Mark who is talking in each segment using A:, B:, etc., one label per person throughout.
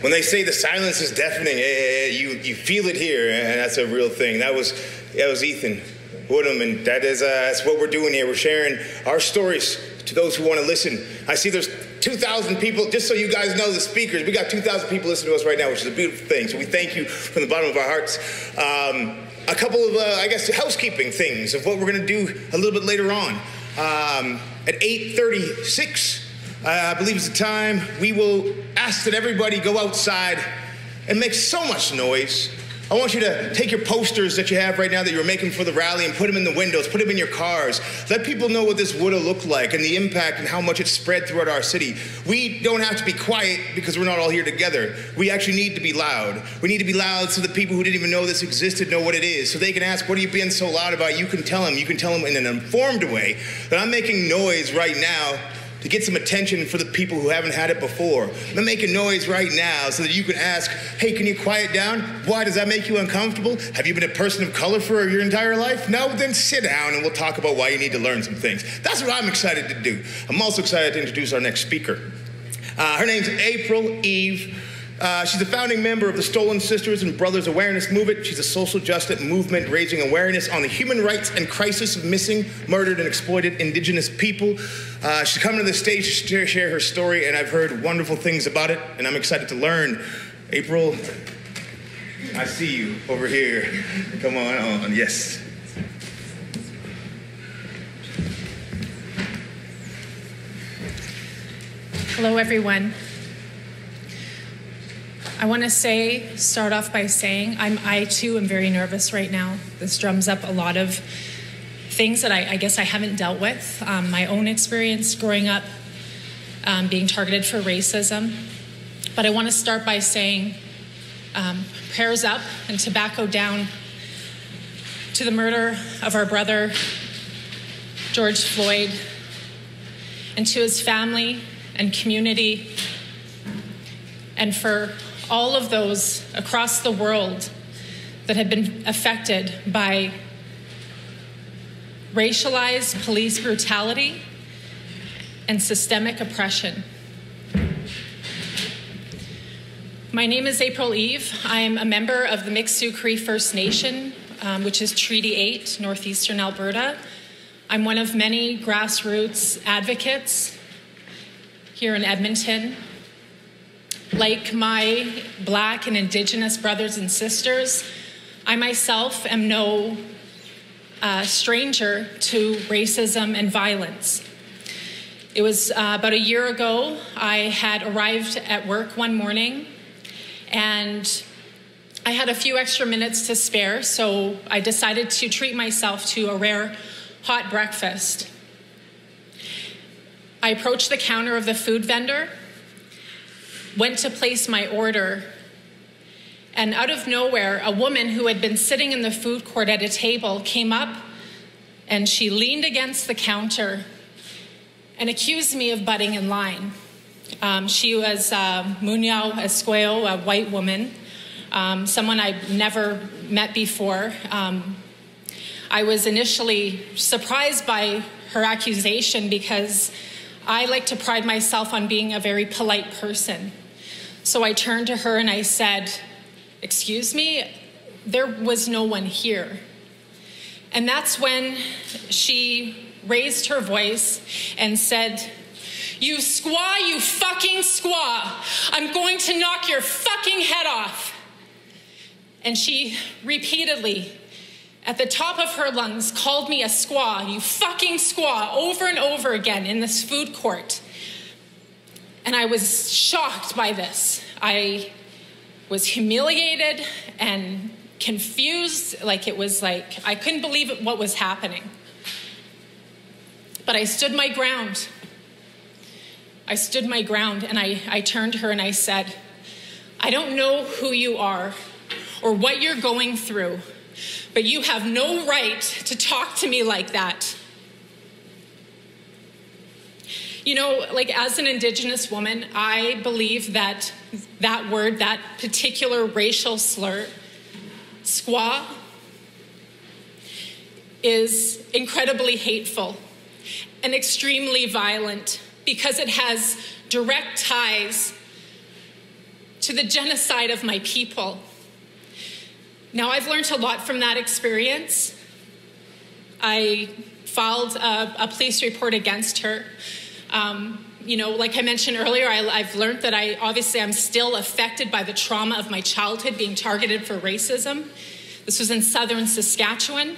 A: When they say the silence is deafening, you feel it here, and that's a real thing. That was Ethan Woodham, and that's what we're doing here. We're sharing our stories to those who want to listen. I see there's 2,000 people, just so you guys know, the speakers, we got 2,000 people listening to us right now, which is a beautiful thing. So we thank you from the bottom of our hearts. A couple of, housekeeping things of what we're going to do a little bit later on. At 8:36, I believe is the time, we will ask that everybody go outside and make so much noise. I want you to take your posters that you have right now that you're making for the rally and put them in the windows, put them in your cars. Let people know what this would have looked like and the impact and how much it's spread throughout our city. We don't have to be quiet because we're not all here together. We actually need to be loud. We need to be loud so the people who didn't even know this existed know what it is. So they can ask, what are you being so loud about? You can tell them in an informed way that I'm making noise right now to get some attention for the people who haven't had it before. I'm making noise right now so that you can ask, hey, can you quiet down? Why does that make you uncomfortable? Have you been a person of color for your entire life? No, then sit down and we'll talk about why you need to learn some things. That's what I'm excited to do. I'm also excited to introduce our next speaker. Her name's April Eve. She's a founding member of the Stolen Sisters and Brothers Awareness Movement. She's a social justice movement raising awareness on the human rights and crisis of missing, murdered, and exploited Indigenous people. She's coming to the stage to share her story, and I've heard wonderful things about it, and I'm excited to learn. April, I see you over here. Come on, yes.
B: Hello, everyone. I want to start off by saying, I too am very nervous right now. This drums up a lot of things that I guess I haven't dealt with. My own experience growing up, being targeted for racism. But I want to start by saying, prayers up and tobacco down to the murder of our brother, George Floyd, and to his family and community, and for all of those across the world that have been affected by racialized police brutality and systemic oppression. My name is April Eve. I'm a member of the Miksuk Cree First Nation, which is Treaty 8, northeastern Alberta. I'm one of many grassroots advocates here in Edmonton. Like my Black and Indigenous brothers and sisters, I myself am no stranger to racism and violence. It was about a year ago, I had arrived at work one morning and I had a few extra minutes to spare, so I decided to treat myself to a rare hot breakfast. I approached the counter of the food vendor, went to place my order, and out of nowhere, a woman who had been sitting in the food court at a table came up and she leaned against the counter and accused me of butting in line. She was Munyao Esqueo, a white woman, someone I'd never met before. I was initially surprised by her accusation because I like to pride myself on being a very polite person. So I turned to her and I said, "Excuse me, there was no one here." And that's when she raised her voice and said, "You squaw, you fucking squaw. I'm going to knock your fucking head off." And she repeatedly, at the top of her lungs, called me a squaw, "You fucking squaw," over and over again in this food court. And I was shocked by this. I was humiliated and confused, I couldn't believe what was happening. But I stood my ground. I stood my ground and I turned to her and I said, "I don't know who you are or what you're going through, but you have no right to talk to me like that." You know, as an Indigenous woman, I believe that that word, that particular racial slur, squaw, is incredibly hateful and extremely violent because it has direct ties to the genocide of my people. Now, I've learned a lot from that experience. I filed a police report against her. Like I mentioned earlier, I've learned that I'm still affected by the trauma of my childhood being targeted for racism. This was in southern Saskatchewan.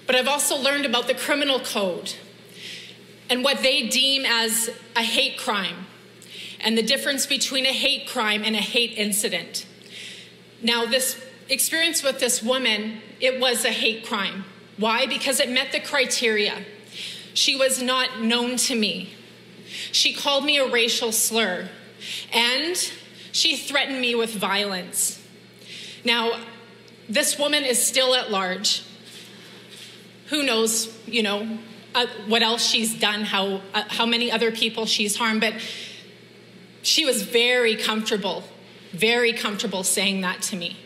B: But I've also learned about the criminal code and what they deem as a hate crime and the difference between a hate crime and a hate incident. Now, this experience with this woman, it was a hate crime. Why? Because it met the criteria. She was not known to me. She called me a racial slur, and she threatened me with violence. Now, this woman is still at large. Who knows, what else she's done, how many other people she's harmed, but she was very comfortable saying that to me.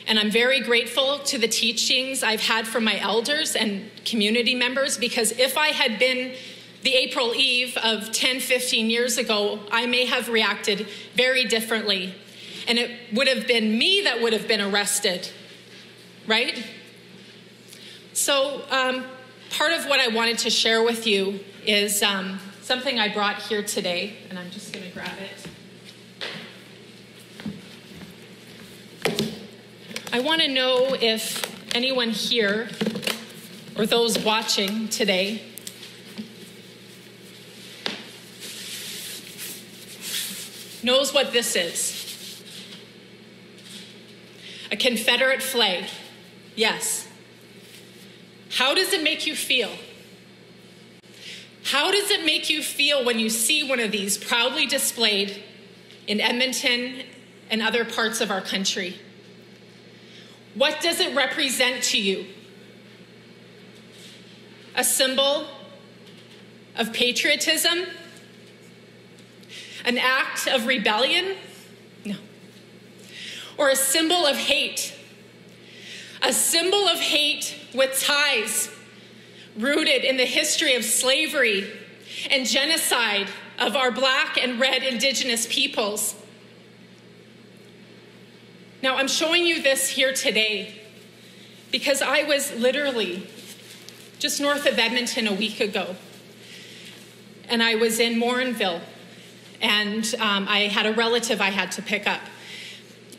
B: And I'm very grateful to the teachings I've had from my elders and community members, because if I had been the April Eve of 10, 15 years ago, I may have reacted very differently. And it would have been me that would have been arrested, right? So part of what I wanted to share with you is something I brought here today, and I'm just going to grab it. I want to know if anyone here or those watching today knows what this is. A Confederate flag. Yes. How does it make you feel? How does it make you feel when you see one of these proudly displayed in Edmonton and other parts of our country? What does it represent to you? A symbol of patriotism? An act of rebellion? No. Or a symbol of hate? A symbol of hate with ties rooted in the history of slavery and genocide of our Black and Red Indigenous peoples. Now, I'm showing you this here today because I was literally just north of Edmonton a week ago, and I was in Morinville, and I had a relative I had to pick up.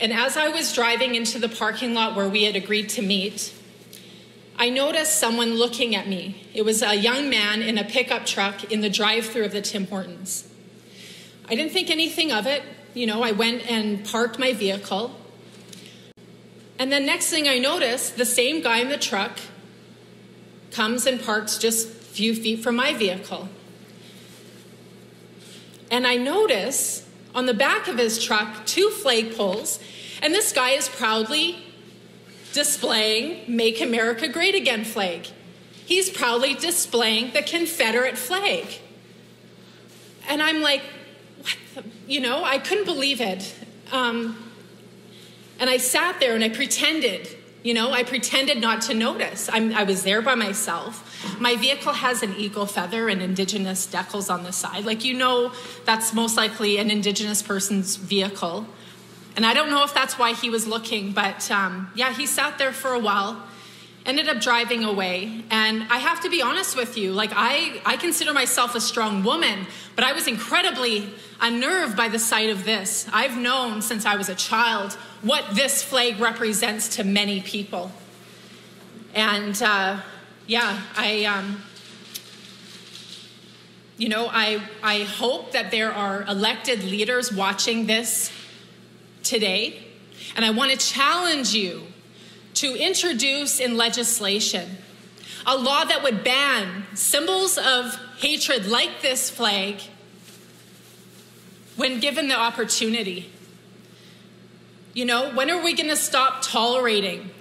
B: And as I was driving into the parking lot where we had agreed to meet, I noticed someone looking at me. It was a young man in a pickup truck in the drive-thru of the Tim Hortons. I didn't think anything of it. I went and parked my vehicle. And then next thing I noticed, the same guy in the truck comes and parks just a few feet from my vehicle. And I notice on the back of his truck 2 flagpoles, and this guy is proudly displaying Make America Great Again flag. He's proudly displaying the Confederate flag. And I'm like, what the, I couldn't believe it. And I sat there and I pretended not to notice. I was there by myself. My vehicle has an eagle feather and Indigenous decals on the side. That's most likely an Indigenous person's vehicle. And I don't know if that's why he was looking, but he sat there for a while, ended up driving away. And I have to be honest with you, I consider myself a strong woman, but I was incredibly unnerved by the sight of this. I've known since I was a child what this flag represents to many people. And I hope that there are elected leaders watching this today. And I want to challenge you to introduce in legislation a law that would ban symbols of hatred like this flag when given the opportunity. When are we going to stop tolerating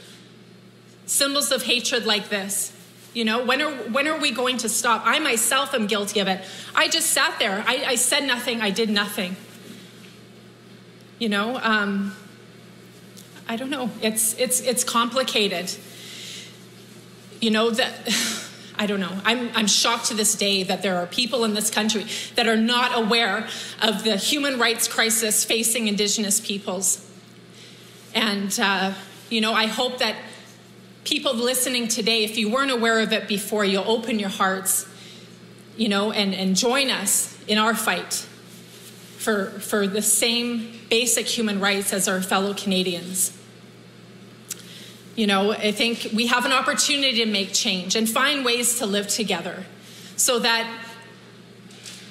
B: symbols of hatred like this? When are we going to stop? I myself am guilty of it. I just sat there. I said nothing. I did nothing. I don't know. It's complicated. I I don't know. I'm shocked to this day that there are people in this country that are not aware of the human rights crisis facing Indigenous peoples. And, I hope that people listening today, if you weren't aware of it before, you'll open your hearts, and join us in our fight for the same basic human rights as our fellow Canadians. I think we have an opportunity to make change and find ways to live together so that,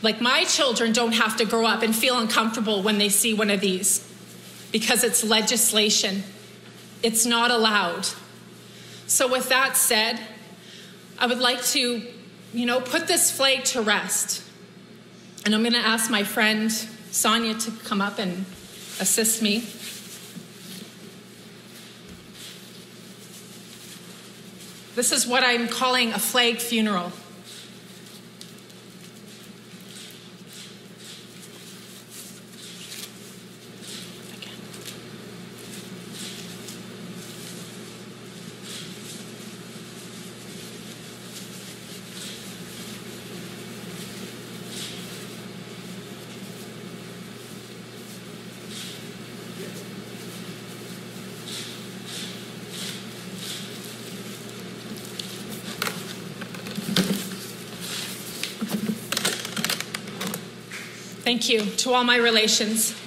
B: like, my children don't have to grow up and feel uncomfortable when they see one of these because it's legislation. It's not allowed. So with that said, I would like to, put this flag to rest. And I'm going to ask my friend Sonia to come up and assist me. This is what I'm calling a flag funeral. Thank you to all my relations.